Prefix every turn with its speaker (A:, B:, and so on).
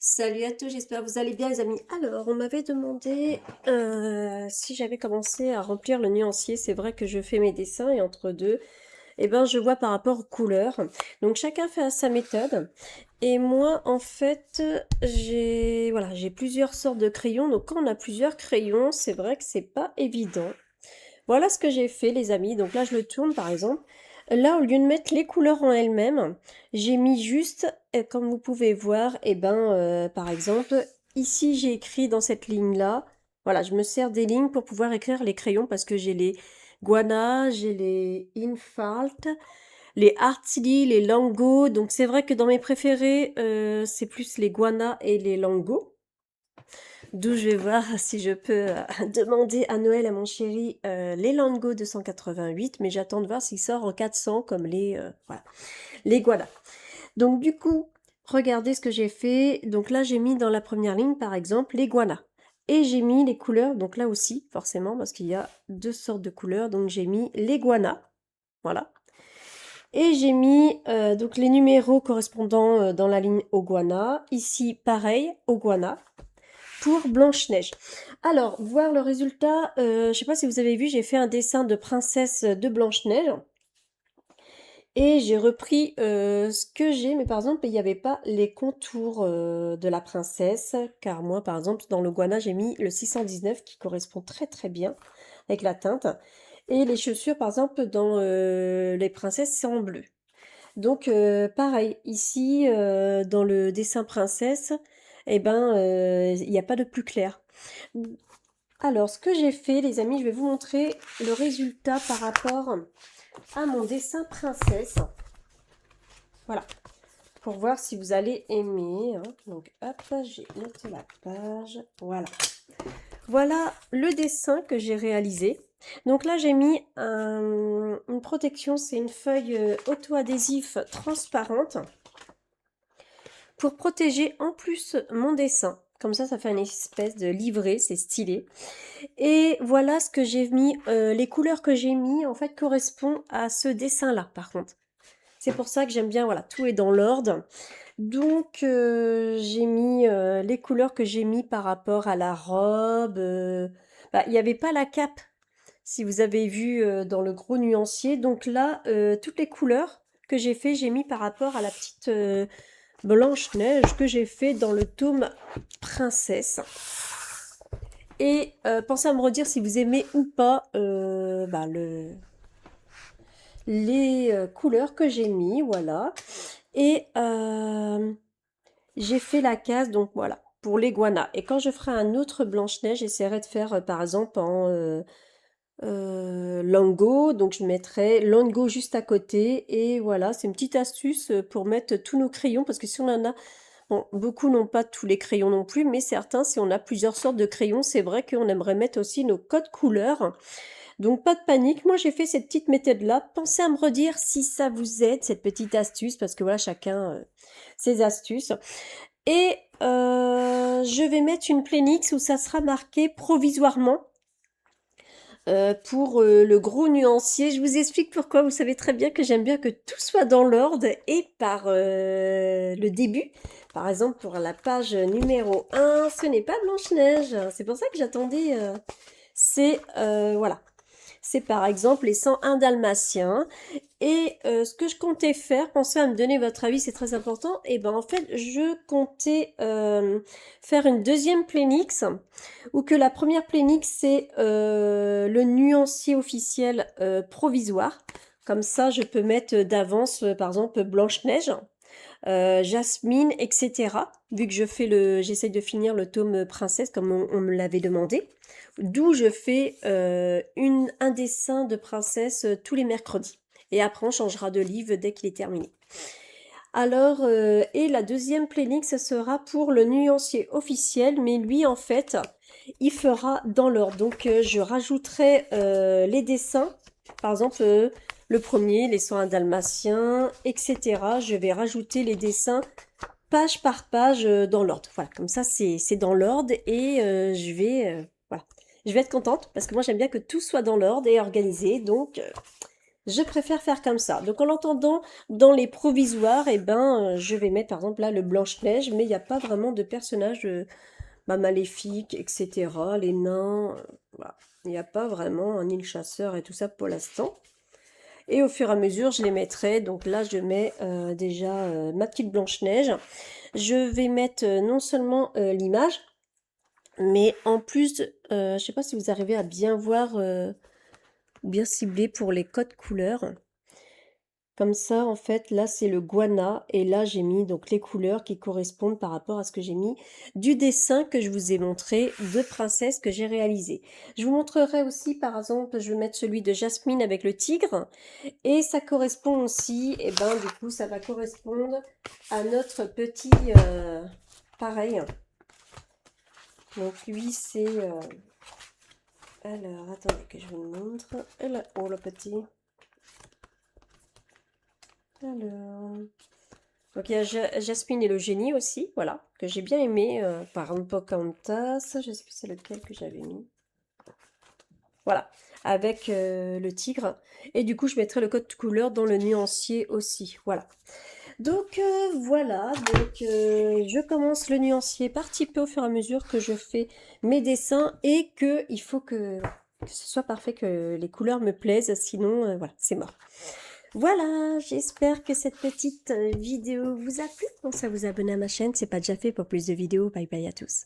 A: Salut à tous, j'espère que vous allez bien les amis. Alors, on m'avait demandé si j'avais commencé à remplir le nuancier. C'est vrai que je fais mes dessins et entre deux, je vois par rapport aux couleurs. Donc chacun fait à sa méthode. Et moi, en fait, j'ai plusieurs sortes de crayons. Donc quand on a plusieurs crayons, c'est vrai que c'est pas évident. Voilà ce que j'ai fait, les amis. Donc là, je le tourne, par exemple. Là, au lieu de mettre les couleurs en elles-mêmes, j'ai mis juste, comme vous pouvez voir, par exemple, ici, j'ai écrit dans cette ligne-là. Voilà, je me sers des lignes pour pouvoir écrire les crayons parce que j'ai les Guana, j'ai les Infalt, les Artili, les Lango. Donc c'est vrai que dans mes préférés, c'est plus les Guana et les Lango. D'où je vais voir si je peux demander à Noël à mon chéri les Lango 288, mais j'attends de voir s'il sort en 400 comme voilà, les Guada. Donc du coup, regardez ce que j'ai fait. Donc là, j'ai mis dans la première ligne, par exemple, les Guana. Et j'ai mis les couleurs, donc là aussi, forcément, parce qu'il y a deux sortes de couleurs. Donc j'ai mis les Guana, voilà. Et j'ai mis donc les numéros correspondant dans la ligne au Guana. Ici, pareil, au Guana pour Blanche-Neige. Alors, voir le résultat, je ne sais pas si vous avez vu, j'ai fait un dessin de princesse de Blanche-Neige. Et j'ai repris ce que j'ai, mais par exemple, il n'y avait pas les contours de la princesse, car moi, par exemple, dans le Guana, j'ai mis le 619 qui correspond très très bien avec la teinte. Et les chaussures, par exemple, dans les princesses, c'est en bleu. Donc, pareil, ici, dans le dessin princesse, il n'y a pas de plus clair. Alors, ce que j'ai fait, les amis, je vais vous montrer le résultat par rapport à mon dessin princesse. Voilà, pour voir si vous allez aimer. Hein. Donc, hop, j'ai noté la page. Voilà. Voilà le dessin que j'ai réalisé. Donc là, j'ai mis une protection, c'est une feuille auto-adhésif transparente pour protéger en plus mon dessin. Comme ça fait une espèce de livret, c'est stylé. Et voilà ce que j'ai mis, les couleurs que j'ai mis en fait correspondent à ce dessin-là par contre. C'est pour ça que j'aime bien, voilà, tout est dans l'ordre. Donc j'ai mis les couleurs que j'ai mis par rapport à la robe. Il n'y avait pas la cape, si vous avez vu dans le gros nuancier. Donc là, toutes les couleurs que j'ai mis par rapport à la petite Blanche-Neige que j'ai fait dans le tome Princesse. Et pensez à me redire si vous aimez ou pas les couleurs que j'ai mis, voilà. Et j'ai fait la case, donc voilà, pour l'iguana. Et quand je ferai un autre Blanche-Neige, j'essaierai de faire par exemple en Lango. Donc je mettrai Lango juste à côté. Et voilà, c'est une petite astuce pour mettre tous nos crayons, parce que si on en a... Bon, beaucoup n'ont pas tous les crayons non plus, mais certains, si on a plusieurs sortes de crayons, c'est vrai qu'on aimerait mettre aussi nos codes couleurs. Donc pas de panique, moi j'ai fait cette petite méthode-là. Pensez à me redire si ça vous aide, cette petite astuce, parce que voilà, chacun ses astuces. Et je vais mettre une Plénix où ça sera marqué provisoirement. Pour le gros nuancier, je vous explique pourquoi. Vous savez très bien que j'aime bien que tout soit dans l'ordre et par le début. Par exemple, pour la page numéro 1, ce n'est pas Blanche-Neige. C'est pour ça que j'attendais. Voilà. C'est par exemple les 101 dalmatiens. Et ce que je comptais faire, pensez à me donner votre avis, c'est très important. Et ben en fait, je comptais faire une deuxième Plénix, ou que la première Plénix, c'est le nuancier officiel provisoire. Comme ça, je peux mettre d'avance, par exemple, Blanche-Neige, Jasmine, etc. Vu que j'essaye de finir le tome Princesse, comme on me l'avait demandé. D'où je fais un dessin de princesse tous les mercredis. Et après, on changera de livre dès qu'il est terminé. Alors, et la deuxième Plénix, ce sera pour le nuancier officiel, mais lui, en fait, il fera dans l'ordre. Donc, je rajouterai les dessins. Par exemple, le premier, les 101 dalmatiens, etc. Je vais rajouter les dessins page par page dans l'ordre. Voilà, comme ça, c'est dans l'ordre et voilà. Je vais être contente parce que moi, j'aime bien que tout soit dans l'ordre et organisé. Donc, je préfère faire comme ça. Donc en attendant, dans les provisoires, et ben, je vais mettre par exemple là le Blanche-Neige, mais il n'y a pas vraiment de personnage maléfique, etc. Les nains, voilà. Il n'y a pas vraiment un île chasseur et tout ça pour l'instant. Et au fur et à mesure, je les mettrai. Donc là, je mets déjà ma petite Blanche-Neige. Je vais mettre non seulement l'image, mais en plus, je ne sais pas si vous arrivez à bien voir, bien cibler pour les codes couleurs. Comme ça, en fait, là, c'est le guana. Et là, j'ai mis donc les couleurs qui correspondent par rapport à ce que j'ai mis du dessin que je vous ai montré de princesse que j'ai réalisé. Je vous montrerai aussi, par exemple, je vais mettre celui de Jasmine avec le tigre. Et ça correspond aussi, et ben du coup, ça va correspondre à notre petit... pareil. Donc lui, c'est... alors, attendez que je vous le montre. Oh, le petit... Alors... Donc il y a Jasmine et le génie aussi, voilà, que j'ai bien aimé, par exemple Pocahontas, je sais plus c'est lequel que j'avais mis. Voilà, avec le tigre. Et du coup, je mettrai le code couleur dans le nuancier aussi, voilà. Donc voilà, donc je commence le nuancier par petit peu au fur et à mesure que je fais mes dessins et que il faut que ce soit parfait, que les couleurs me plaisent, sinon voilà, c'est mort. Voilà, j'espère que cette petite vidéo vous a plu. Pensez à vous abonner à ma chaîne, c'est pas déjà fait pour plus de vidéos. Bye bye à tous.